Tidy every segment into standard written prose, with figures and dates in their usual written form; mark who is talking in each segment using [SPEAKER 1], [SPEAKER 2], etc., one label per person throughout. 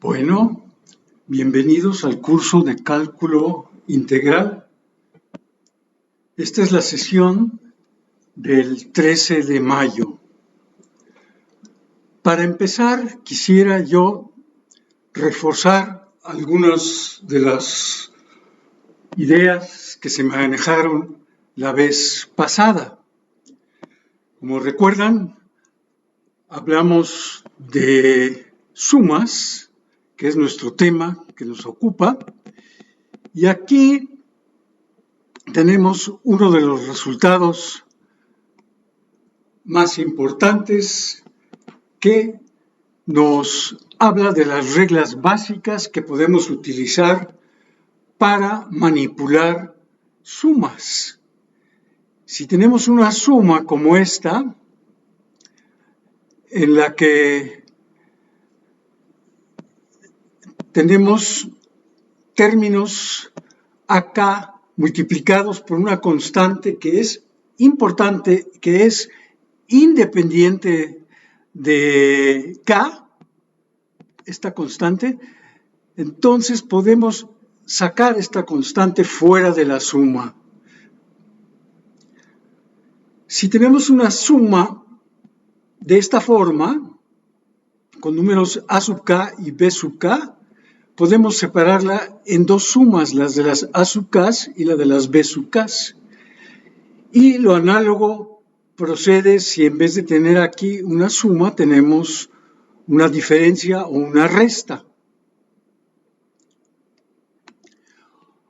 [SPEAKER 1] Bueno, bienvenidos al curso de cálculo integral. Esta es la sesión del 13 de mayo. Para empezar, quisiera yo reforzar algunas de las ideas que se manejaron la vez pasada. Como recuerdan, hablamos de sumas, que es nuestro tema que nos ocupa, y aquí tenemos uno de los resultados más importantes que nos habla de las reglas básicas que podemos utilizar para manipular sumas. Si tenemos una suma como esta, en la que tenemos términos acá multiplicados por una constante que es importante, que es independiente de K, esta constante, entonces podemos sacar esta constante fuera de la suma. Si tenemos una suma de esta forma, con números A sub K y B sub K, podemos separarla en dos sumas, las de las A sub K y la de las B sub K. Y lo análogo procede si en vez de tener aquí una suma, tenemos una diferencia o una resta.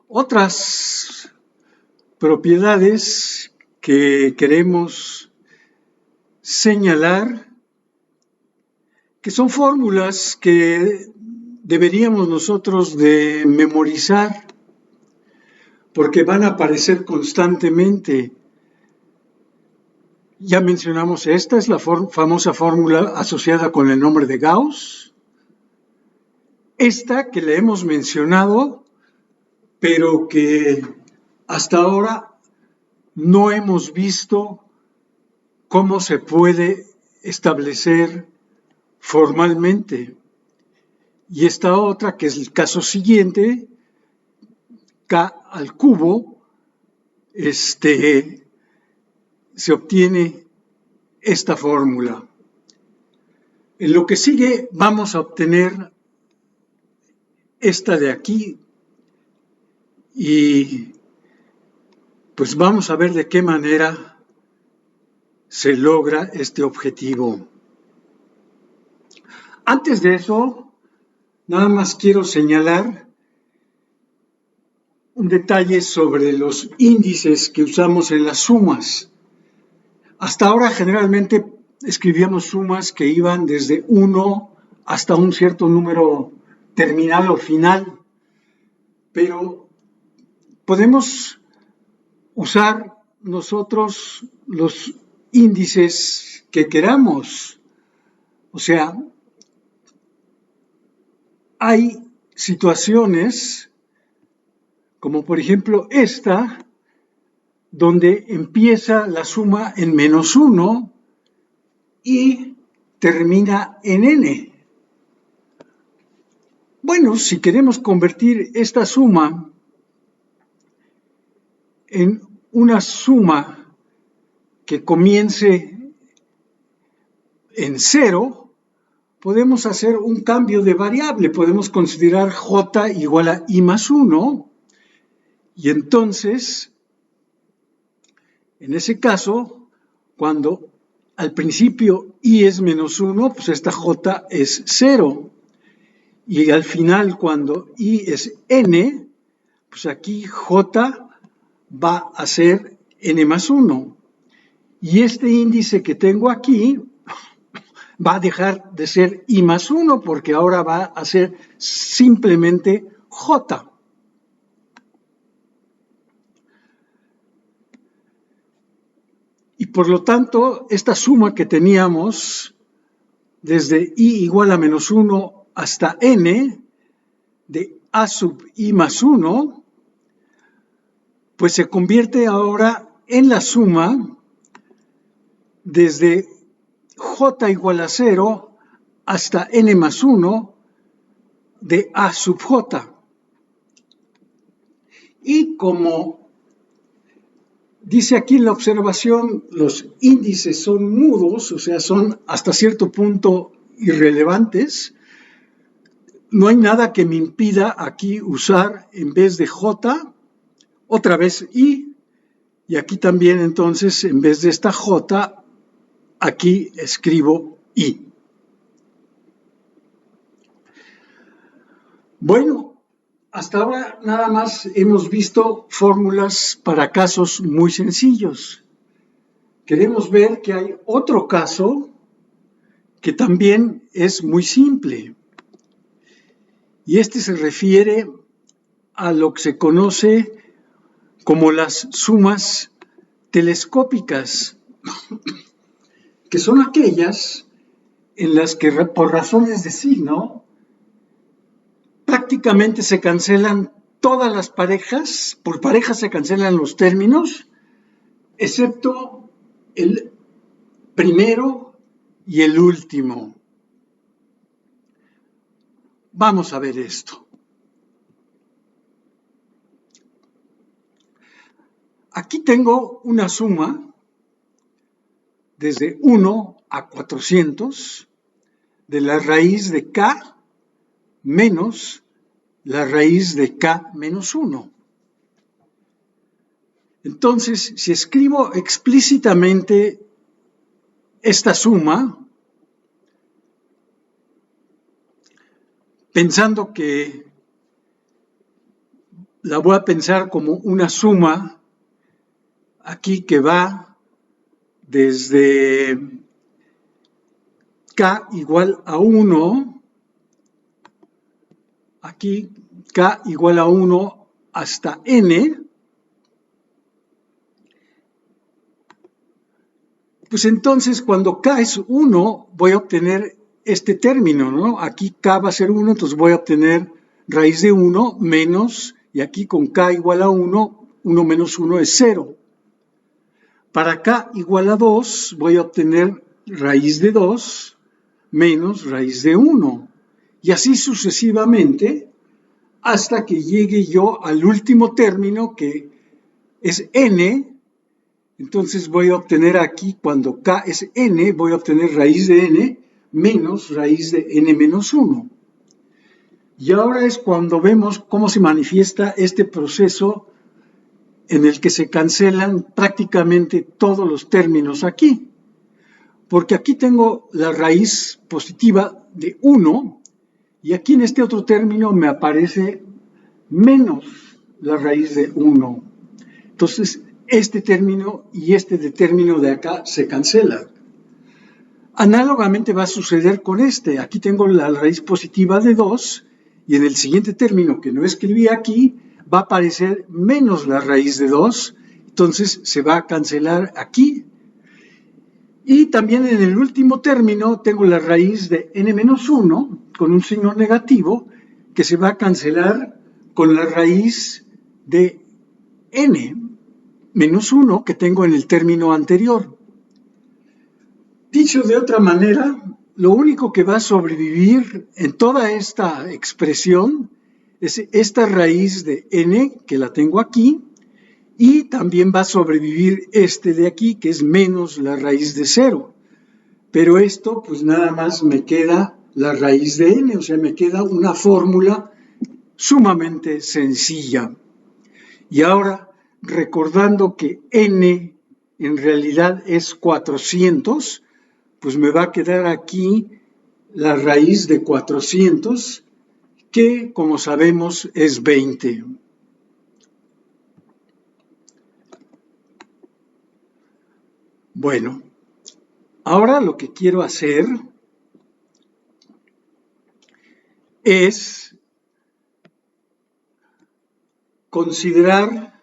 [SPEAKER 1] Otras propiedades que queremos señalar, que son fórmulas que deberíamos nosotros de memorizar, porque van a aparecer constantemente. Ya mencionamos, esta es la famosa fórmula asociada con el nombre de Gauss. Esta que le hemos mencionado, pero que hasta ahora no hemos visto cómo se puede establecer formalmente. Y esta otra, que es el caso siguiente, K al cubo, se obtiene esta fórmula. En lo que sigue vamos a obtener esta de aquí y pues vamos a ver de qué manera se logra este objetivo. Antes de eso, nada más quiero señalar un detalle sobre los índices que usamos en las sumas. Hasta ahora generalmente escribíamos sumas que iban desde 1 hasta un cierto número terminal o final, pero podemos usar nosotros los índices que queramos. O sea, hay situaciones, como por ejemplo esta, donde empieza la suma en -1 y termina en n. Bueno, si queremos convertir esta suma en una suma que comience en 0, podemos hacer un cambio de variable, podemos considerar j igual a i más 1, y entonces, en ese caso, cuando al principio i es -1, pues esta j es 0, y al final, cuando i es n, pues aquí j va a ser n más 1, y este índice que tengo aquí va a dejar de ser i más 1 porque ahora va a ser simplemente j. Y por lo tanto, esta suma que teníamos desde i igual a -1 hasta n, de a sub i más 1, pues se convierte ahora en la suma desde j igual a 0 hasta n más 1 de A sub J. Y como dice aquí en la observación, los índices son mudos, o sea, son hasta cierto punto irrelevantes. No hay nada que me impida aquí usar en vez de J, otra vez I, y aquí también entonces en vez de esta J, aquí escribo I. Bueno, hasta ahora nada más hemos visto fórmulas para casos muy sencillos. Queremos ver que hay otro caso que también es muy simple. Y este se refiere a lo que se conoce como las sumas telescópicas, que son aquellas en las que por razones de signo prácticamente se cancelan todas las parejas, por parejas se cancelan los términos, excepto el primero y el último. Vamos a ver esto. Aquí tengo una suma desde 1 a 400 de la raíz de k menos la raíz de k menos 1. Entonces, si escribo explícitamente esta suma, pensando que la voy a pensar como una suma aquí que va desde k igual a 1, aquí k igual a 1 hasta n, pues entonces cuando k es 1 voy a obtener este término, ¿no? Aquí k va a ser 1, entonces voy a obtener raíz de 1 menos, y aquí con k igual a 1, 1 menos 1 es 0. Para k igual a 2 voy a obtener raíz de 2 menos raíz de 1. Y así sucesivamente hasta que llegue yo al último término que es n. Entonces voy a obtener aquí, cuando k es n, voy a obtener raíz de n menos raíz de n menos 1. Y ahora es cuando vemos cómo se manifiesta este proceso en el que se cancelan prácticamente todos los términos aquí. Porque aquí tengo la raíz positiva de 1 y aquí en este otro término me aparece menos la raíz de 1. Entonces, este término y este término de acá se cancelan. Análogamente va a suceder con este. Aquí tengo la raíz positiva de 2 y en el siguiente término que no escribí aquí va a aparecer menos la raíz de 2. Entonces se va a cancelar aquí. Y también en el último término tengo la raíz de n-1 con un signo negativo que se va a cancelar con la raíz de n-1 que tengo en el término anterior. Dicho de otra manera, lo único que va a sobrevivir en toda esta expresión es esta raíz de n, que la tengo aquí, y también va a sobrevivir este de aquí, que es menos la raíz de 0. Pero esto, pues nada más me queda la raíz de n, o sea, me queda una fórmula sumamente sencilla. Y ahora, recordando que n en realidad es 400, pues me va a quedar aquí la raíz de 400, que como sabemos es 20. Bueno, ahora lo que quiero hacer es considerar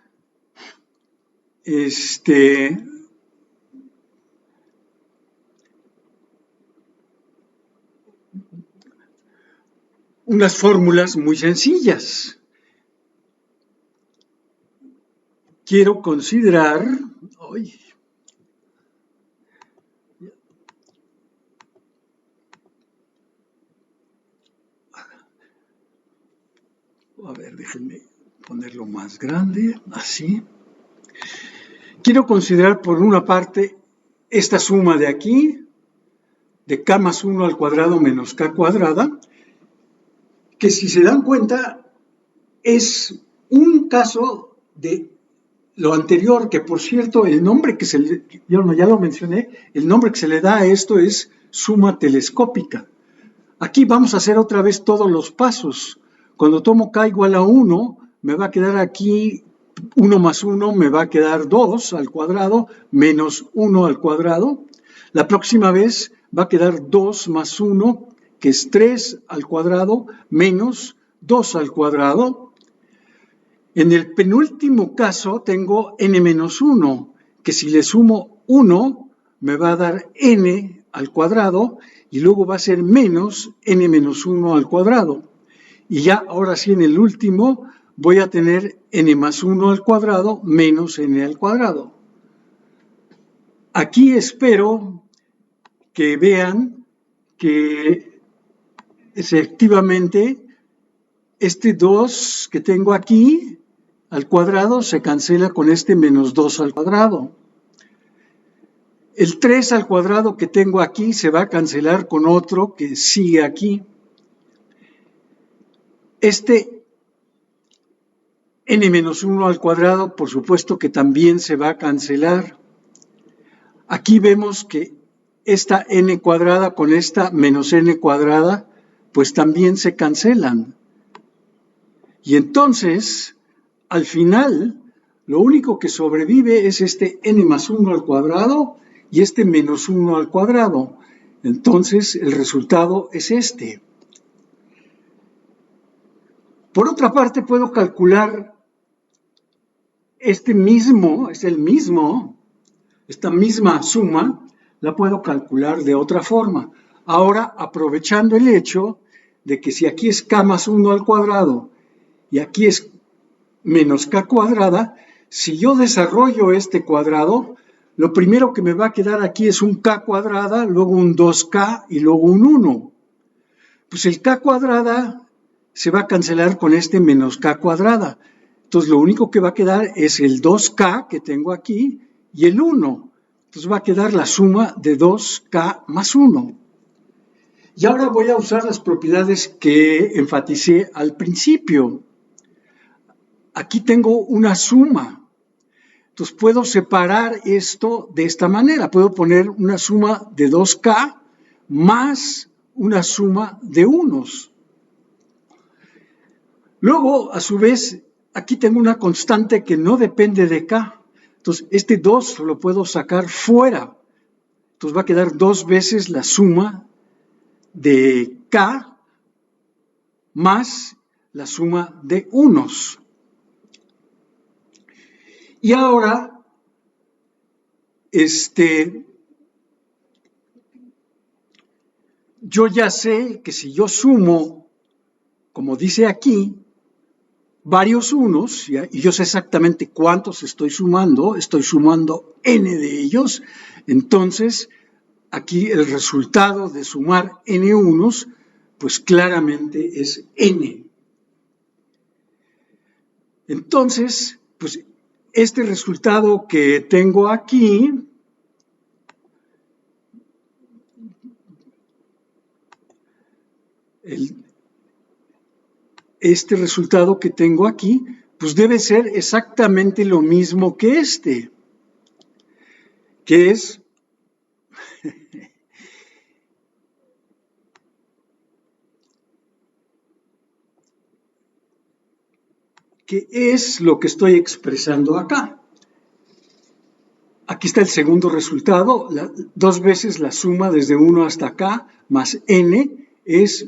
[SPEAKER 1] unas fórmulas muy sencillas. Quiero considerar, A ver, déjenme ponerlo más grande, así. Quiero considerar por una parte esta suma de aquí, de k más 1 al cuadrado menos k cuadrada, que si se dan cuenta es un caso de lo anterior, que por cierto el nombre que se le, ya lo mencioné, el nombre que se le da a esto es suma telescópica. Aquí vamos a hacer otra vez todos los pasos. Cuando tomo k igual a 1, me va a quedar aquí 1 más 1, me va a quedar 2 al cuadrado, menos 1 al cuadrado. La próxima vez va a quedar 2 más 1, que es 3 al cuadrado, menos 2 al cuadrado. En el penúltimo caso tengo n menos 1, que si le sumo 1, me va a dar n al cuadrado, y luego va a ser menos n menos 1 al cuadrado. Y ya ahora sí en el último voy a tener n más 1 al cuadrado menos n al cuadrado. Aquí espero que vean que efectivamente este 2 que tengo aquí al cuadrado se cancela con este menos 2 al cuadrado. El 3 al cuadrado que tengo aquí se va a cancelar con otro que sigue aquí. Este n menos 1 al cuadrado, por supuesto que también se va a cancelar. Aquí vemos que esta n cuadrada con esta menos n cuadrada, pues también se cancelan. Y entonces, al final, lo único que sobrevive es este n más 1 al cuadrado y este menos 1 al cuadrado. Entonces, el resultado es este. Por otra parte, puedo calcular esta misma suma, la puedo calcular de otra forma. Ahora, aprovechando el hecho de que si aquí es k más 1 al cuadrado y aquí es menos k cuadrada, si yo desarrollo este cuadrado, lo primero que me va a quedar aquí es un k cuadrada, luego un 2k y luego un 1. Pues el k cuadrada se va a cancelar con este menos k cuadrada. Entonces lo único que va a quedar es el 2k que tengo aquí y el 1. Entonces va a quedar la suma de 2k más 1. Y ahora voy a usar las propiedades que enfaticé al principio. Aquí tengo una suma. Entonces puedo separar esto de esta manera. Puedo poner una suma de 2k más una suma de unos. Luego, a su vez, aquí tengo una constante que no depende de k. Entonces, este 2 lo puedo sacar fuera. Entonces va a quedar 2 veces la suma de k más la suma de unos. Y ahora, yo ya sé que si yo sumo, como dice aquí, varios unos, y yo sé exactamente cuántos estoy sumando n de ellos, entonces aquí el resultado de sumar n unos, pues claramente es n. Entonces, pues este resultado que tengo aquí, este resultado que tengo aquí, pues debe ser exactamente lo mismo que este, que es lo que estoy expresando acá. Aquí está el segundo resultado, 2 veces la suma desde 1 hasta acá, más n, es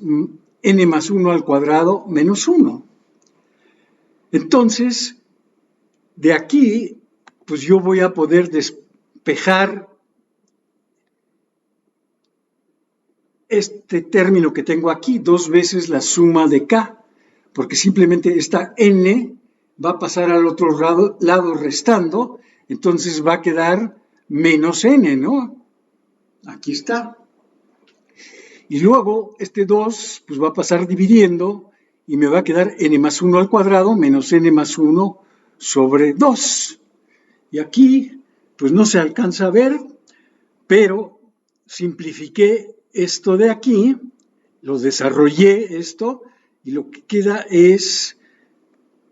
[SPEAKER 1] n más 1 al cuadrado menos 1. Entonces, de aquí, pues yo voy a poder despejar este término que tengo aquí, 2 veces la suma de k, porque simplemente esta n va a pasar al otro lado restando, entonces va a quedar menos n, ¿no? Aquí está. Y luego este 2 pues va a pasar dividiendo y me va a quedar n más 1 al cuadrado menos n más 1 sobre 2. Y aquí, pues no se alcanza a ver, pero simplifiqué esto de aquí, lo desarrollé esto, y lo que queda es,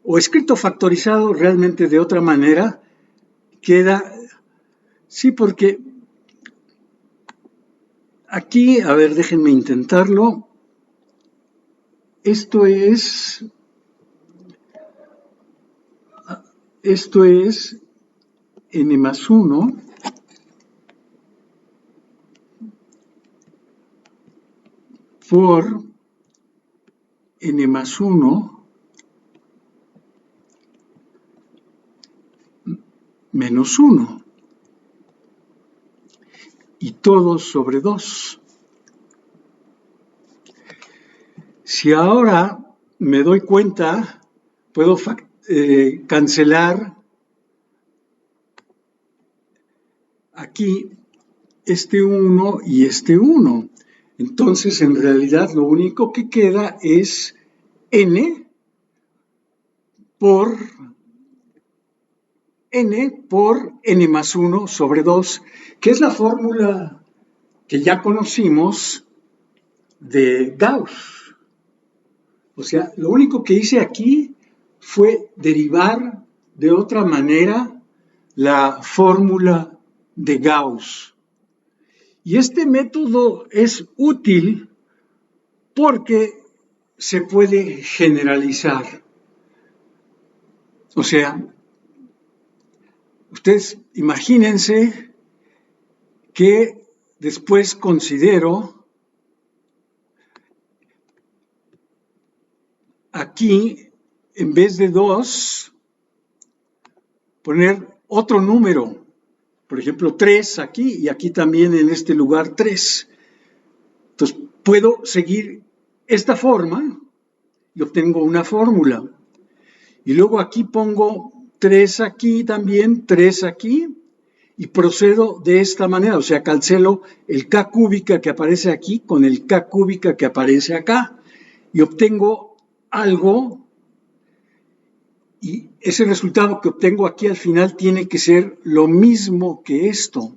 [SPEAKER 1] o escrito factorizado realmente de otra manera, queda, sí, porque aquí, a ver, déjenme intentarlo. Esto es n más 1 por n más 1 menos 1 y todo sobre 2. Si ahora me doy cuenta, puedo cancelar aquí este 1 y este 1. Entonces, en realidad, lo único que queda es n por n más 1 sobre 2, que es la fórmula que ya conocimos de Gauss. O sea, lo único que hice aquí fue derivar de otra manera la fórmula de Gauss. Y este método es útil porque se puede generalizar. O sea, ustedes imagínense que después considero aquí, en vez de 2, poner otro número. Por ejemplo, 3 aquí y aquí también en este lugar 3. Entonces, puedo seguir esta forma y obtengo una fórmula. Y luego aquí pongo 3 aquí también, 3 aquí, y procedo de esta manera. O sea, cancelo el k cúbica que aparece aquí con el k cúbica que aparece acá. Y obtengo algo, y ese resultado que obtengo aquí al final tiene que ser lo mismo que esto.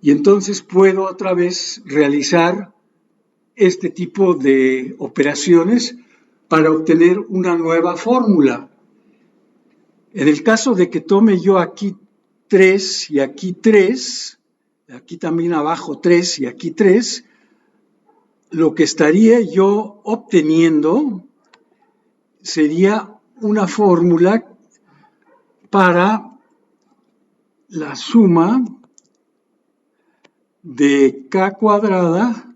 [SPEAKER 1] Y entonces puedo otra vez realizar este tipo de operaciones para obtener una nueva fórmula. En el caso de que tome yo aquí 3 y aquí 3, aquí también abajo 3 y aquí 3, lo que estaría yo obteniendo sería una fórmula para la suma de k cuadrada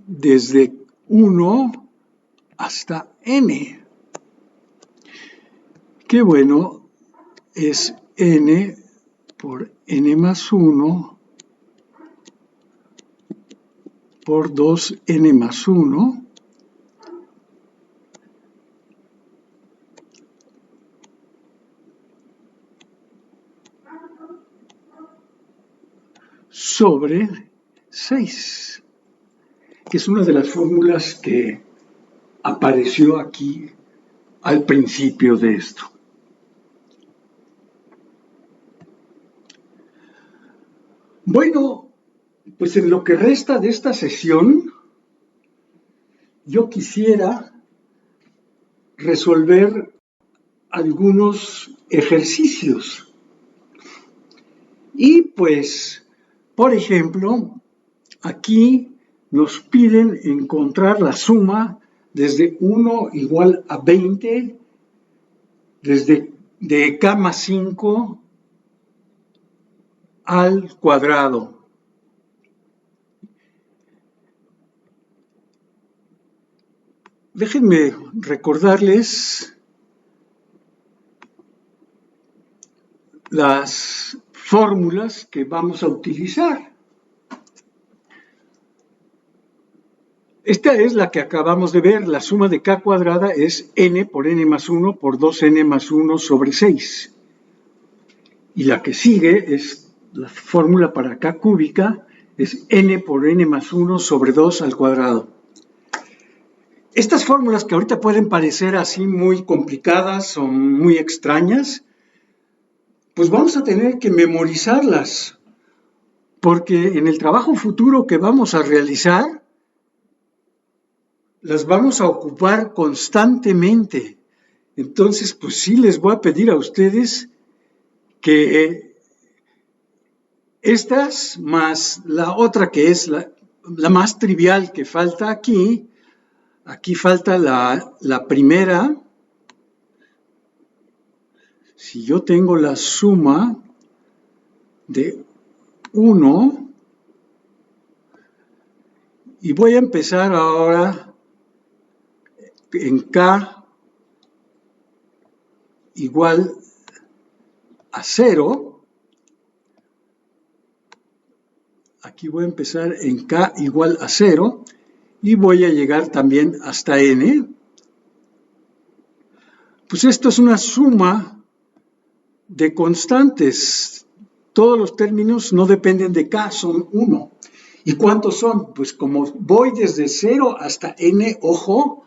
[SPEAKER 1] desde 1 hasta n, que bueno, es n por n más 1 por 2n más 1 sobre 6, que es una de las fórmulas que apareció aquí al principio de esto. Bueno, pues en lo que resta de esta sesión, yo quisiera resolver algunos ejercicios. Y pues, por ejemplo, aquí nos piden encontrar la suma desde 1 igual a 20, desde de k más 5 al cuadrado. Déjenme recordarles las fórmulas que vamos a utilizar. Esta es la que acabamos de ver, la suma de k cuadrada es n por n más 1 por 2n más 1 sobre 6. Y la que sigue es la fórmula para k cúbica, es n por n más 1 sobre 2 al cuadrado. Estas fórmulas que ahorita pueden parecer así muy complicadas o muy extrañas, pues vamos a tener que memorizarlas, porque en el trabajo futuro que vamos a realizar, las vamos a ocupar constantemente. Entonces, pues sí les voy a pedir a ustedes que estas más la otra que es la más trivial que falta aquí falta la primera. Si yo tengo la suma de 1 y voy a empezar ahora en K igual a 0, aquí voy a empezar en K igual a 0 y voy a llegar también hasta N. Pues esto es una suma de constantes. Todos los términos no dependen de K, son 1. ¿Y cuántos son? Pues como voy desde 0 hasta N, ojo,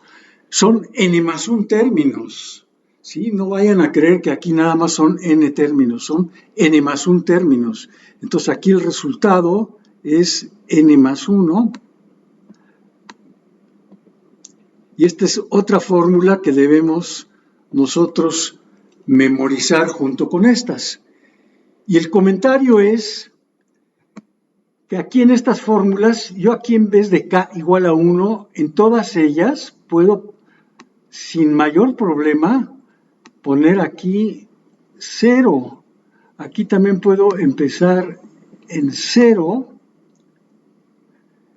[SPEAKER 1] son N más 1 términos. ¿Sí? No vayan a creer que aquí nada más son N términos, son N más 1 términos. Entonces aquí el resultado es N más 1. Y esta es otra fórmula que debemos nosotros memorizar junto con estas. Y el comentario es que aquí en estas fórmulas, yo aquí en vez de K igual a 1, en todas ellas puedo sin mayor problema poner aquí 0. Aquí también puedo empezar en 0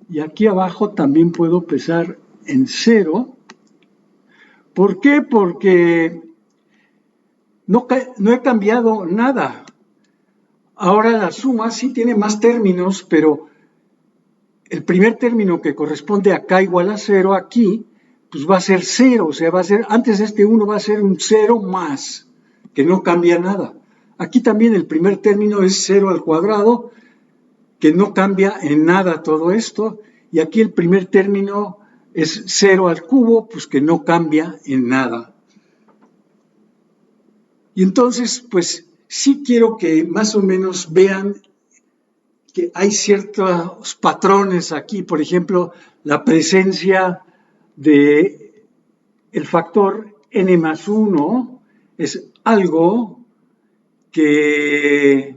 [SPEAKER 1] y aquí abajo también puedo empezar en 0. ¿Por qué? Porque no he cambiado nada. Ahora la suma sí tiene más términos, pero el primer término que corresponde a K igual a 0 aquí, pues va a ser 0, o sea, va a ser, antes de este 1 va a ser un 0 más, que no cambia nada. Aquí también el primer término es 0 al cuadrado, que no cambia en nada todo esto, y aquí el primer término es 0 al cubo, pues que no cambia en nada. Y entonces, pues sí quiero que más o menos vean que hay ciertos patrones aquí, por ejemplo, la presencia de el factor n más 1 es algo que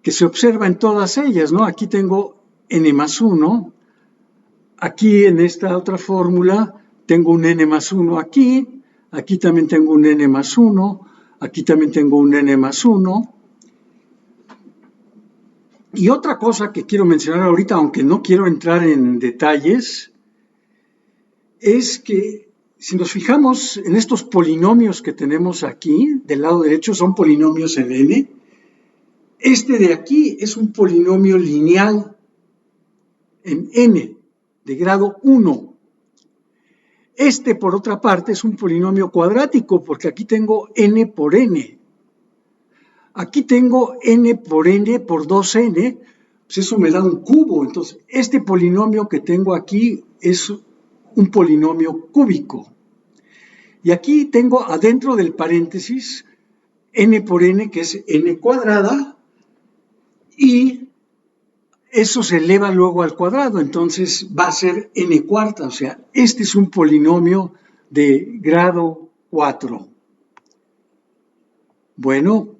[SPEAKER 1] se observa en todas ellas, ¿no? Aquí tengo n más 1, aquí en esta otra fórmula tengo un n más 1 aquí también tengo un n más 1, aquí también tengo un n más 1. Y otra cosa que quiero mencionar ahorita, aunque no quiero entrar en detalles, es que si nos fijamos en estos polinomios que tenemos aquí, del lado derecho son polinomios en n, este de aquí es un polinomio lineal en n, de grado 1. Este, por otra parte, es un polinomio cuadrático, porque aquí tengo n por n. Aquí tengo n por n por 2n, pues eso me da un cubo. Entonces, este polinomio que tengo aquí es un polinomio cúbico. Y aquí tengo adentro del paréntesis n por n, que es n cuadrada, y eso se eleva luego al cuadrado, entonces va a ser n cuarta, o sea, este es un polinomio de grado 4. Bueno,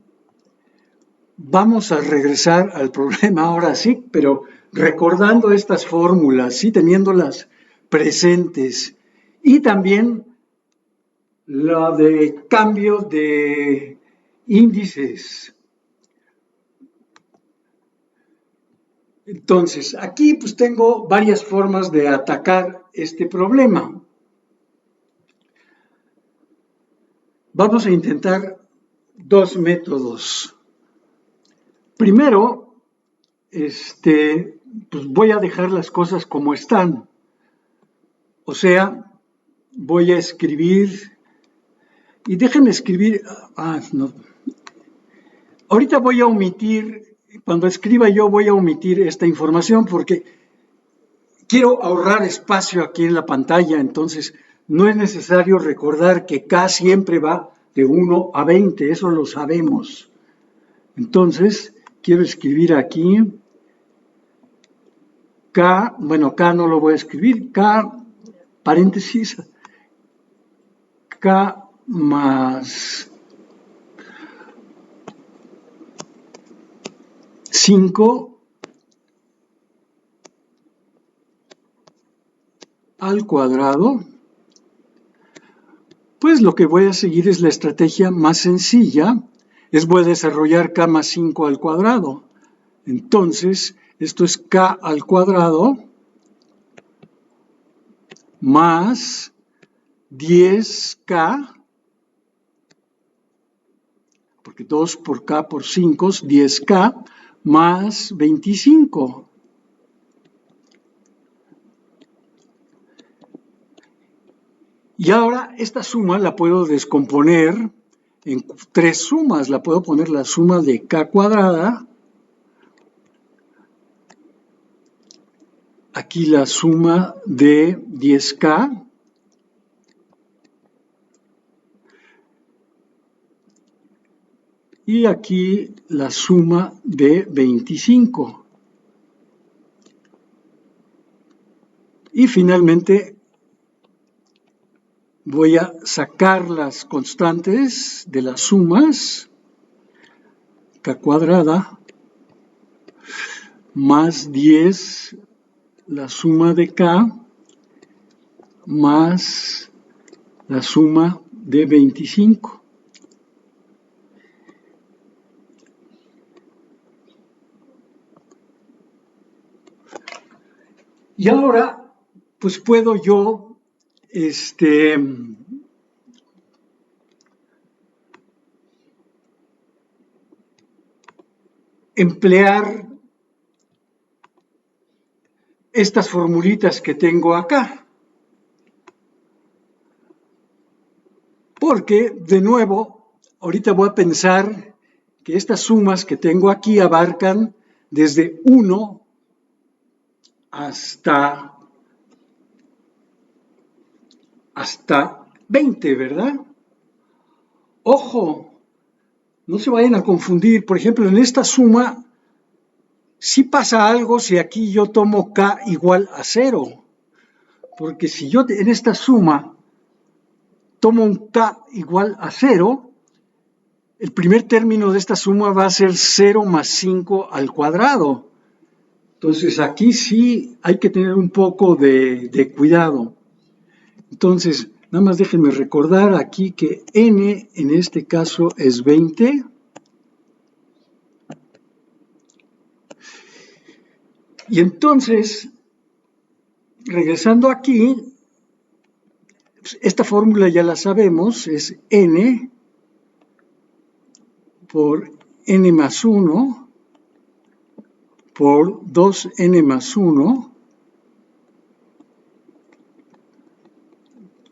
[SPEAKER 1] vamos a regresar al problema ahora sí, pero recordando estas fórmulas, sí, teniéndolas presentes, y también la de cambio de índices. Entonces, aquí pues tengo varias formas de atacar este problema. Vamos a intentar dos métodos. Primero, pues voy a dejar las cosas como están. O sea, voy a escribir, y déjenme escribir, no. Ahorita voy a omitir Cuando escriba yo voy a omitir esta información porque quiero ahorrar espacio aquí en la pantalla, entonces no es necesario recordar que K siempre va de 1 a 20, eso lo sabemos. Entonces, quiero escribir aquí K, bueno, K no lo voy a escribir, K, paréntesis, K más 5 al cuadrado. Pues lo que voy a seguir es la estrategia más sencilla, voy a desarrollar K más 5 al cuadrado. Entonces, esto es K al cuadrado más 10K, porque 2 por K por 5 es 10K, más 25. Y ahora esta suma la puedo descomponer en 3 sumas. La puedo poner la suma de K cuadrada, aquí la suma de 10K, y aquí la suma de 25. Y finalmente voy a sacar las constantes de las sumas, K cuadrada más 10, la suma de K, más la suma de 25. Y ahora, pues puedo yo, emplear estas formulitas que tengo acá. Porque, de nuevo, ahorita voy a pensar que estas sumas que tengo aquí abarcan desde 1 hasta 20, ¿verdad? Ojo, no se vayan a confundir. Por ejemplo, en esta suma, sí pasa algo si aquí yo tomo K igual a 0. Porque si yo en esta suma tomo un K igual a 0, el primer término de esta suma va a ser 0 más 5 al cuadrado. Entonces aquí sí hay que tener un poco de cuidado. Entonces, nada más déjenme recordar aquí que n en este caso es 20. Y entonces, regresando aquí, esta fórmula ya la sabemos, es n por n más 1 por 2n más 1,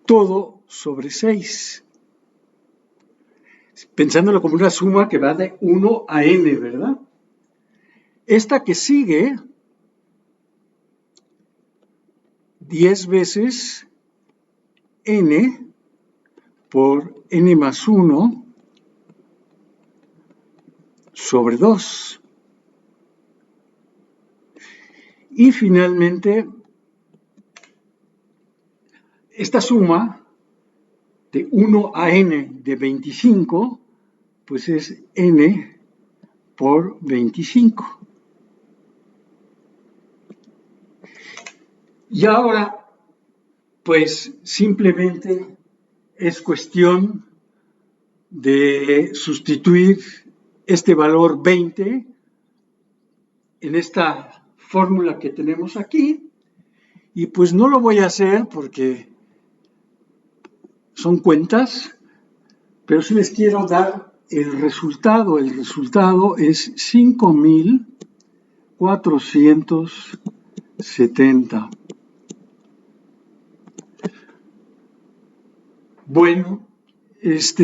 [SPEAKER 1] todo sobre 6. Pensándolo como una suma que va de 1 a n, ¿verdad? Esta que sigue, 10 veces n por n más 1 sobre 2. Y finalmente, esta suma de 1 a n de 25, pues es n por 25. Y ahora, pues simplemente es cuestión de sustituir este valor 20 en esta fórmula que tenemos aquí, y pues no lo voy a hacer porque son cuentas, pero sí les quiero dar el resultado. El resultado es 5,470. Bueno,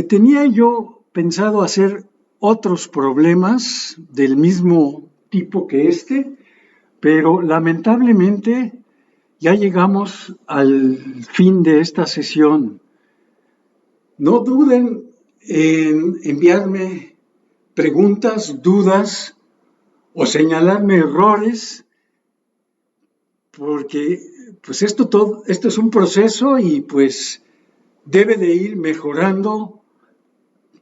[SPEAKER 1] tenía yo pensado hacer otros problemas del mismo tipo que este, pero lamentablemente ya llegamos al fin de esta sesión. No duden en enviarme preguntas, dudas o señalarme errores, porque pues esto es un proceso y pues debe de ir mejorando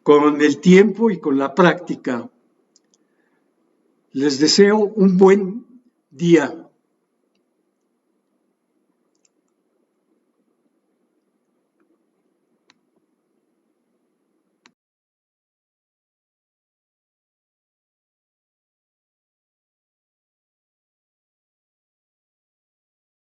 [SPEAKER 1] con el tiempo y con la práctica. Les deseo un buen día.